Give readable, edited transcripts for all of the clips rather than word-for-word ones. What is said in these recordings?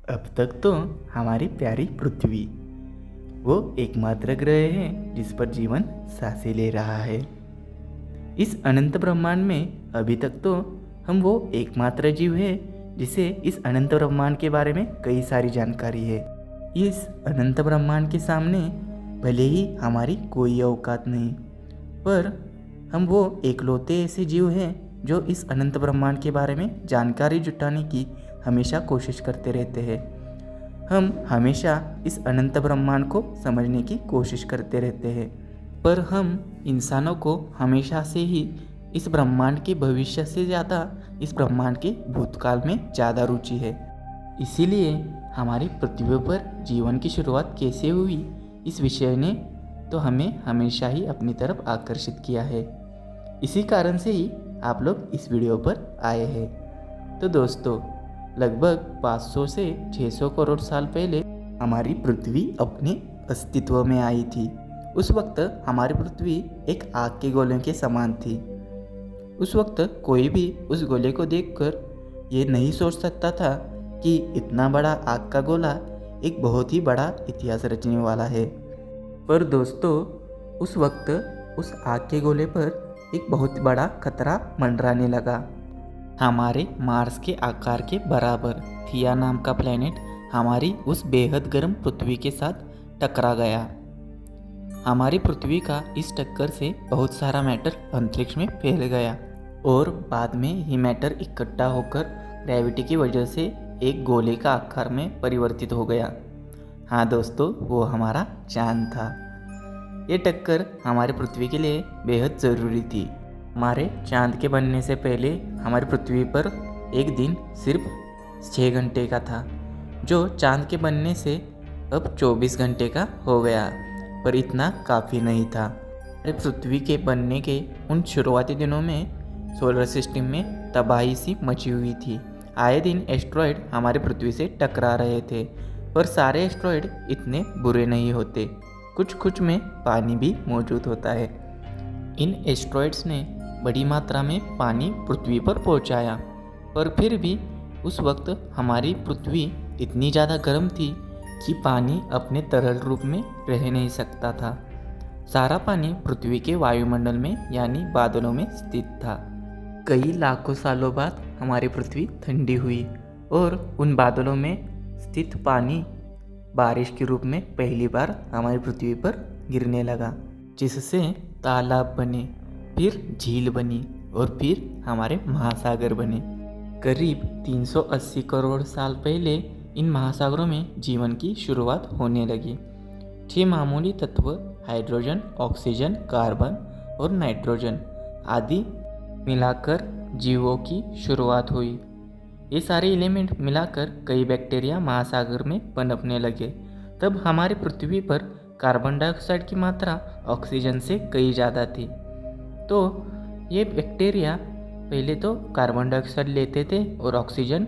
अब तक तो हमारी प्यारी पृथ्वी वो एकमात्र ग्रह है जिस पर जीवन सांसें ले रहा है। इस अनंत ब्रह्मांड में अभी तक तो हम वो एकमात्र जीव है जिसे इस अनंत ब्रह्मांड के बारे में कई सारी जानकारी है। इस अनंत ब्रह्मांड के सामने भले ही हमारी कोई औकात नहीं, पर हम वो एकलौते ऐसे जीव हैं जो इस अनंत ब्रह्मांड के बारे में जानकारी जुटाने की हमेशा कोशिश करते रहते हैं। हम हमेशा इस अनंत ब्रह्मांड को समझने की कोशिश करते रहते हैं, पर हम इंसानों को हमेशा से ही इस ब्रह्मांड के भविष्य से ज़्यादा इस ब्रह्मांड के भूतकाल में ज़्यादा रुचि है। इसीलिए हमारी पृथ्वी पर जीवन की शुरुआत कैसे हुई, इस विषय ने तो हमें हमेशा ही अपनी तरफ आकर्षित किया है। इसी कारण से ही आप लोग इस वीडियो पर आए हैं। तो दोस्तों, लगभग 500 से 600 करोड़ साल पहले हमारी पृथ्वी अपने अस्तित्व में आई थी। उस वक्त हमारी पृथ्वी एक आग के गोले के समान थी। उस वक्त कोई भी उस गोले को देखकर ये नहीं सोच सकता था कि इतना बड़ा आग का गोला एक बहुत ही बड़ा इतिहास रचने वाला है। पर दोस्तों, उस वक्त उस आग के गोले पर एक बहुत बड़ा खतरा मंडराने लगा। हमारे मार्स के आकार के बराबर थिया नाम का प्लेनेट हमारी उस बेहद गर्म पृथ्वी के साथ टकरा गया। हमारी पृथ्वी का इस टक्कर से बहुत सारा मैटर अंतरिक्ष में फैल गया और बाद में ये मैटर इकट्ठा होकर ग्रेविटी की वजह से एक गोले का आकार में परिवर्तित हो गया। हाँ दोस्तों, वो हमारा चांद था। ये टक्कर हमारी पृथ्वी के लिए बेहद ज़रूरी थी। हमारे चांद के बनने से पहले हमारी पृथ्वी पर एक दिन सिर्फ 6 घंटे का था, जो चांद के बनने से अब 24 घंटे का हो गया। पर इतना काफ़ी नहीं था। हमारी पृथ्वी के बनने के उन शुरुआती दिनों में सोलर सिस्टम में तबाही सी मची हुई थी। आए दिन एस्ट्रॉयड हमारी पृथ्वी से टकरा रहे थे, पर सारे एस्ट्रॉयड इतने बुरे नहीं होते। कुछ में पानी भी मौजूद होता है। इन एस्ट्रॉयड्स ने बड़ी मात्रा में पानी पृथ्वी पर पहुंचाया, पर फिर भी उस वक्त हमारी पृथ्वी इतनी ज़्यादा गर्म थी कि पानी अपने तरल रूप में रह नहीं सकता था। सारा पानी पृथ्वी के वायुमंडल में यानी बादलों में स्थित था। कई लाखों सालों बाद हमारी पृथ्वी ठंडी हुई और उन बादलों में स्थित पानी बारिश के रूप में पहली बार हमारी पृथ्वी पर गिरने लगा, जिससे तालाब बने, फिर झील बनी और फिर हमारे महासागर बने। करीब 380 करोड़ साल पहले इन महासागरों में जीवन की शुरुआत होने लगी। 6 मामूली तत्व हाइड्रोजन, ऑक्सीजन, कार्बन और नाइट्रोजन आदि मिलाकर जीवों की शुरुआत हुई। ये सारे एलिमेंट मिलाकर कई बैक्टीरिया महासागर में पनपने लगे। तब हमारी पृथ्वी पर कार्बन डाइऑक्साइड की मात्रा ऑक्सीजन से कई ज़्यादा थी। तो ये बैक्टीरिया पहले तो कार्बन डाइऑक्साइड लेते थे और ऑक्सीजन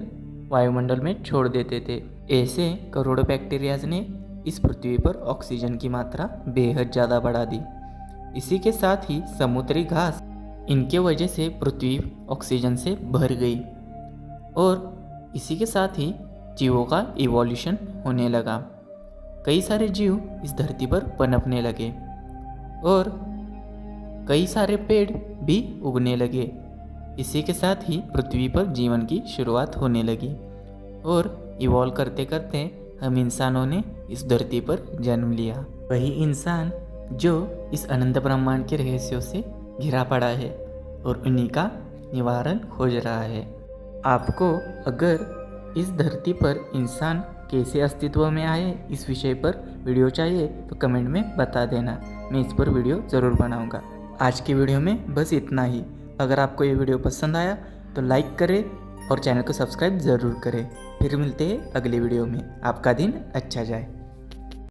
वायुमंडल में छोड़ देते थे। ऐसे करोड़ों बैक्टीरियाज ने इस पृथ्वी पर ऑक्सीजन की मात्रा बेहद ज़्यादा बढ़ा दी। इसी के साथ ही समुद्री घास, इनके वजह से पृथ्वी ऑक्सीजन से भर गई और इसी के साथ ही जीवों का इवोल्यूशन होने लगा। कई सारे जीव इस धरती पर पनपने लगे और कई सारे पेड़ भी उगने लगे। इसी के साथ ही पृथ्वी पर जीवन की शुरुआत होने लगी और इवॉल्व करते करते हम इंसानों ने इस धरती पर जन्म लिया। वही इंसान जो इस अनंत ब्रह्मांड के रहस्यों से घिरा पड़ा है और उन्हीं का निवारण खोज रहा है। आपको अगर इस धरती पर इंसान कैसे अस्तित्व में आए इस विषय पर वीडियो चाहिए तो कमेंट में बता देना, मैं इस पर वीडियो ज़रूर बनाऊंगा। आज की वीडियो में बस इतना ही। अगर आपको ये वीडियो पसंद आया तो लाइक करें और चैनल को सब्सक्राइब ज़रूर करें। फिर मिलते हैं अगले वीडियो में। आपका दिन अच्छा जाए।